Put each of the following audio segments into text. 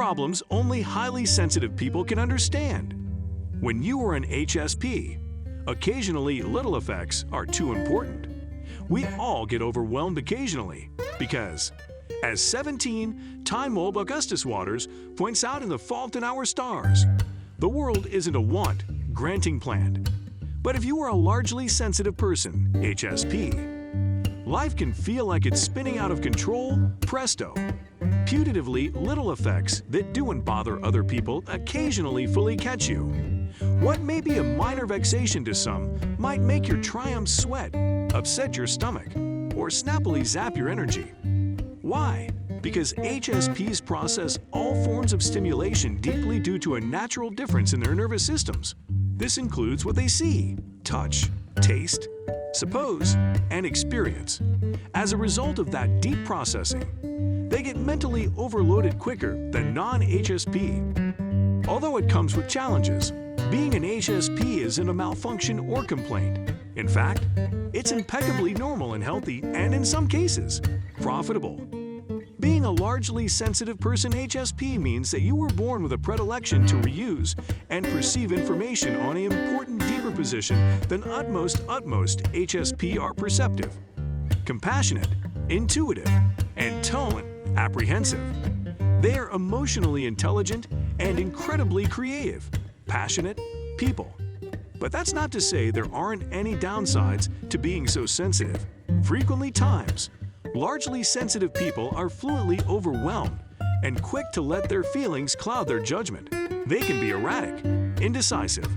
problems only highly sensitive people can understand. When you are an HSP, occasionally little effects are too important. We all get overwhelmed occasionally because, as 17 Time Bulb Augustus Waters points out in The Fault in Our Stars, the world isn't a want-granting plant. But if you are a largely sensitive person, HSP, life can feel like it's spinning out of control, presto. Putatively little effects that don't bother other people occasionally fully catch you. What may be a minor vexation to some might make your triumphs sweat, upset your stomach, or snappily zap your energy. Why? Because HSPs process all forms of stimulation deeply due to a natural difference in their nervous systems. This includes what they see, touch, taste, suppose, and experience. As a result of that deep processing, they get mentally overloaded quicker than non-HSP. Although it comes with challenges, being an HSP isn't a malfunction or complaint. In fact, it's impeccably normal and healthy, and in some cases, profitable. Being a largely sensitive person HSP means that you were born with a predilection to reuse and perceive information on an important deeper position than utmost HSP are perceptive, compassionate, intuitive, and tone apprehensive. They are emotionally intelligent and incredibly creative, passionate people. But that's not to say there aren't any downsides to being so sensitive. Frequently times, largely sensitive people are fluently overwhelmed and quick to let their feelings cloud their judgment. They can be erratic, indecisive,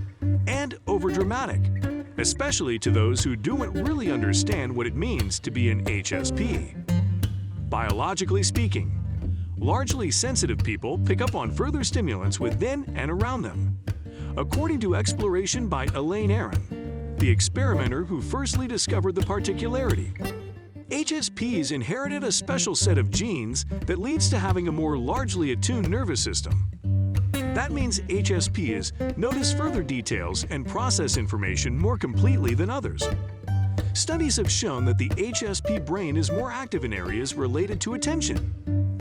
and overdramatic, especially to those who don't really understand what it means to be an HSP. Biologically speaking, largely sensitive people pick up on further stimulants within and around them. According to exploration by Elaine Aron, the experimenter who firstly discovered the particularity, HSPs inherited a special set of genes that leads to having a more largely attuned nervous system. That means HSPs notice further details and process information more completely than others. Studies have shown that the HSP brain is more active in areas related to attention,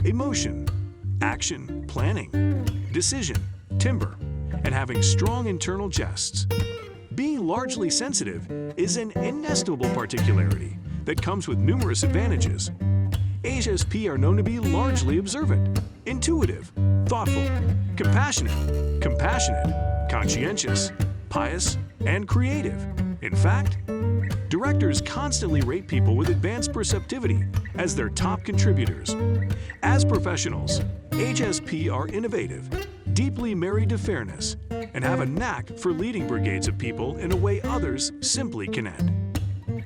emotion, action, planning, decision, timbre, and having strong internal gests. Being largely sensitive is an inestimable particularity that comes with numerous advantages. HSP are known to be largely observant, intuitive, thoughtful, compassionate, conscientious, pious, and creative. In fact, directors constantly rate people with advanced perceptivity as their top contributors. As professionals, HSP are innovative, deeply married to fairness, and have a knack for leading brigades of people in a way others simply cannot.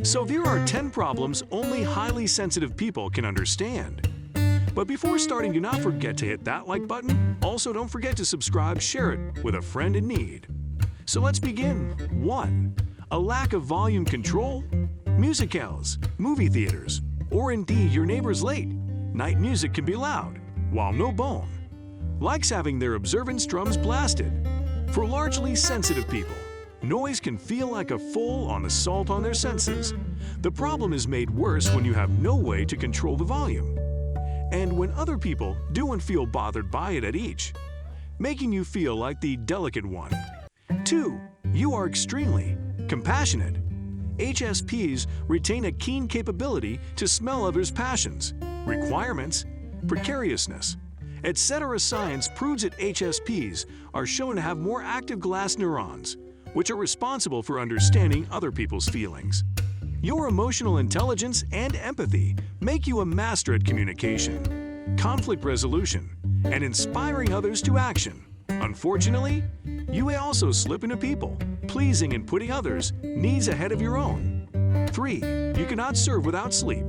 So here are 10 problems only highly sensitive people can understand. But before starting, do not forget to hit that like button. Also, don't forget to subscribe, share it with a friend in need. So let's begin. 1. A lack of volume control. Musicales, movie theaters, or indeed your neighbor's late. Night music can be loud, while no bone. Likes having their observance drums blasted. For largely sensitive people, noise can feel like a full-on assault on their senses. The problem is made worse when you have no way to control the volume, and when other people don't feel bothered by it at each, making you feel like the delicate one. 2. You are extremely compassionate. HSPs retain a keen capability to smell others' passions, requirements, precariousness, etc. Science proves that HSPs are shown to have more active glass neurons, which are responsible for understanding other people's feelings. Your emotional intelligence and empathy make you a master at communication, conflict resolution, and inspiring others to action. Unfortunately, you may also slip into people, pleasing and putting others' needs ahead of your own. 3. You cannot serve without sleep.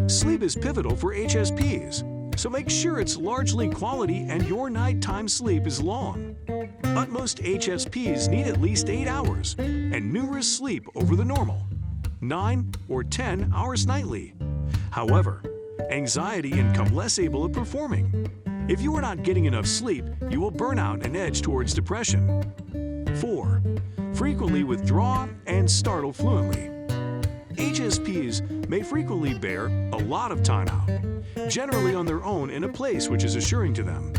Sleep is pivotal for HSPs, so make sure it's largely quality and your nighttime sleep is long. Utmost HSPs need at least 8 hours and numerous sleep over the normal, 9 or 10 hours nightly. However, anxiety can become less able at performing. If you are not getting enough sleep, you will burn out and edge towards depression. 4. Frequently withdraw and startle fluently. HSPs may frequently bear a lot of time out, generally on their own in a place which is assuring to them.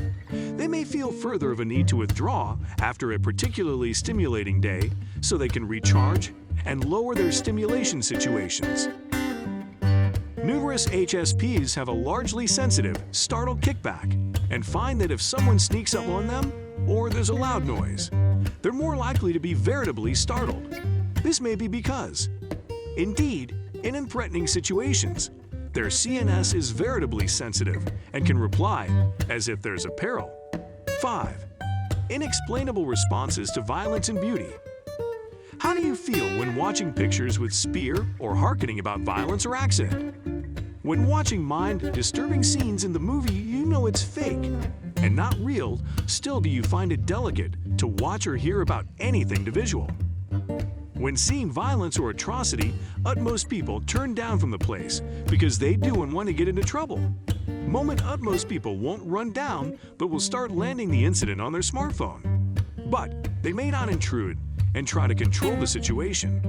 They may feel further of a need to withdraw after a particularly stimulating day so they can recharge and lower their stimulation situations. Numerous HSPs have a largely sensitive, startled kickback and find that if someone sneaks up on them or there's a loud noise, they're more likely to be veritably startled. This may be because, indeed, in threatening situations, their CNS is veritably sensitive and can reply as if there's a peril. 5. Inexplainable responses to violence and beauty. How do you feel when watching pictures with spear or hearkening about violence or accident? When watching mind-disturbing scenes in the movie, you know it's fake and not real, still do you find it delicate to watch or hear about anything to visual? When seeing violence or atrocity, utmost people turn down from the place because they do and want to get into trouble. Utmost people won't run down but will start landing the incident on their smartphone. But they may not intrude and try to control the situation.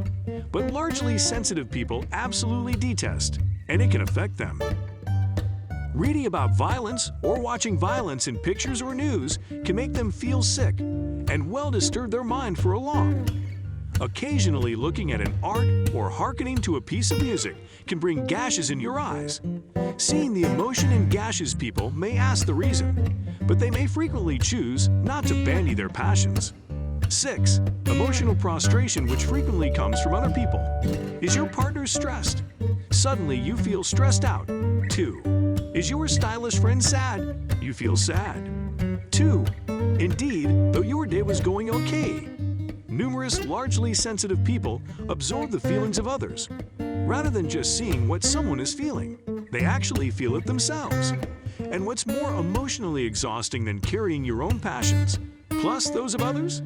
But largely sensitive people absolutely detest, and it can affect them. Reading about violence or watching violence in pictures or news can make them feel sick and well disturb their mind for a long. Occasionally looking at an art or hearkening to a piece of music can bring gashes in your eyes. Seeing the emotion in gashes, people may ask the reason, but they may frequently choose not to bandy their passions. 6. Emotional prostration, which frequently comes from other people. Is your partner stressed? Suddenly you feel stressed out. 2. Is your stylish friend sad? You feel sad. 2. Indeed, though your day was going okay. Numerous largely sensitive people absorb the feelings of others. Rather than just seeing what someone is feeling, they actually feel it themselves. And what's more emotionally exhausting than carrying your own passions, plus those of others?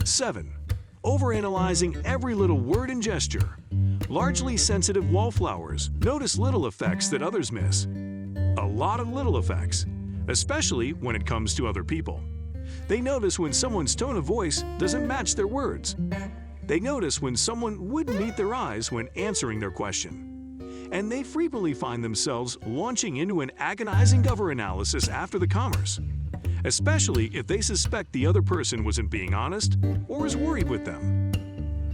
7. Overanalyzing every little word and gesture. Largely sensitive wallflowers notice little effects that others miss. A lot of little effects, especially when it comes to other people. They notice when someone's tone of voice doesn't match their words. They notice when someone wouldn't meet their eyes when answering their question. And they frequently find themselves launching into an agonizing cover analysis after the commerce, especially if they suspect the other person wasn't being honest or is worried with them.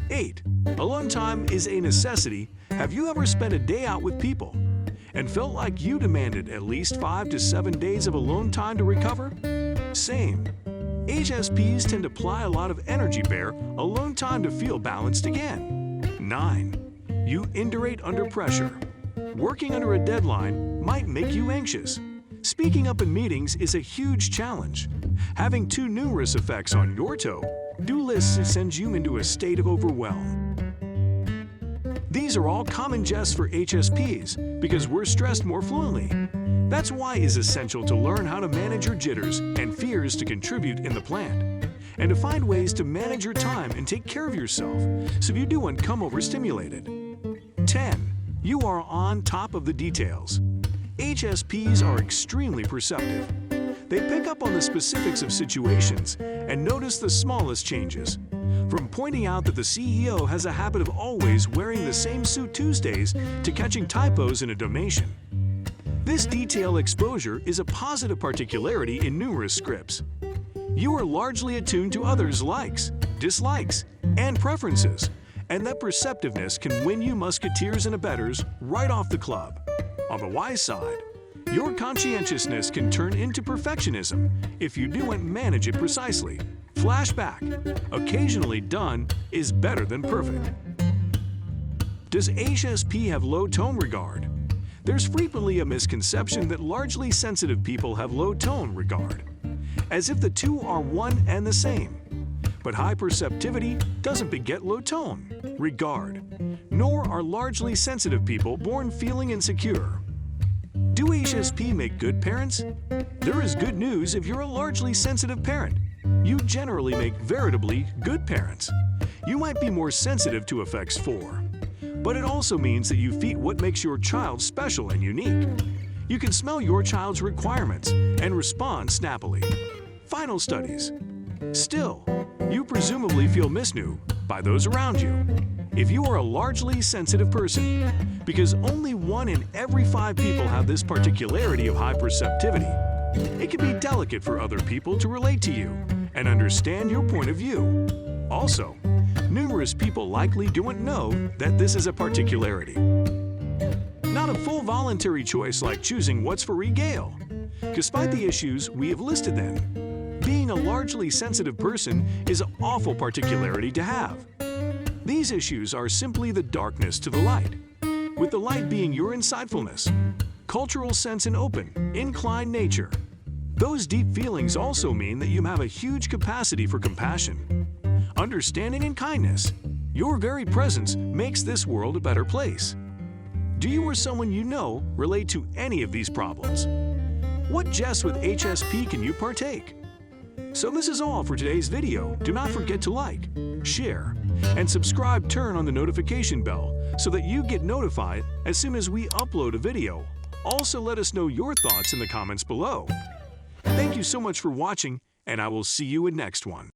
8. Alone time is a necessity. Have you ever spent a day out with people and felt like you demanded at least 5 to 7 days of alone time to recover? Same. HSPs tend to apply a lot of energy bear alone time to feel balanced again. 9. You indurate under pressure. Working under a deadline might make you anxious. Speaking up in meetings is a huge challenge. Having too numerous effects on your toe, do lists sends you into a state of overwhelm. These are all common jests for HSPs because we're stressed more fluently. That's why it's essential to learn how to manage your jitters and fears to contribute in the plant, and to find ways to manage your time and take care of yourself so you don't come overstimulated. 10. You are on top of the details. HSPs are extremely perceptive. They pick up on the specifics of situations and notice the smallest changes. From pointing out that the CEO has a habit of always wearing the same suit Tuesdays to catching typos in a donation. This detail exposure is a positive particularity in numerous scripts. You are largely attuned to others' likes, dislikes, and preferences, and that perceptiveness can win you musketeers and abettors right off the club. On the wise side, your conscientiousness can turn into perfectionism if you don't manage it precisely. Flashback, occasionally done is better than perfect. Does HSP have low tone regard? There's frequently a misconception that largely sensitive people have low tone regard, as if the two are one and the same. But high perceptivity doesn't beget low tone regard, nor are largely sensitive people born feeling insecure. Do HSP make good parents? There is good news if you're a largely sensitive parent. You generally make veritably good parents. You might be more sensitive to effects 4. But it also means that you feel what makes your child special and unique. You can smell your child's requirements and respond snappily. Final studies. Still, you presumably feel misnewed by those around you if you are a largely sensitive person, because only 1 in every 5 people have this particularity of high perceptivity. It can be delicate for other people to relate to you and understand your point of view. Also, numerous people likely don't know that this is a particularity. Not a full voluntary choice like choosing what's for regale. Despite the issues we have listed then, being a largely sensitive person is an awful particularity to have. These issues are simply the darkness to the light, with the light being your insightfulness, cultural sense and open, inclined nature. Those deep feelings also mean that you have a huge capacity for compassion, understanding and kindness. Your very presence makes this world a better place. Do you or someone you know relate to any of these problems? What jest with HSP can you partake? So this is all for today's video. Do not forget to like, share, and subscribe. Turn on the notification bell so that you get notified as soon as we upload a video. Also, let us know your thoughts in the comments below. Thank you so much for watching, and I will see you in next one.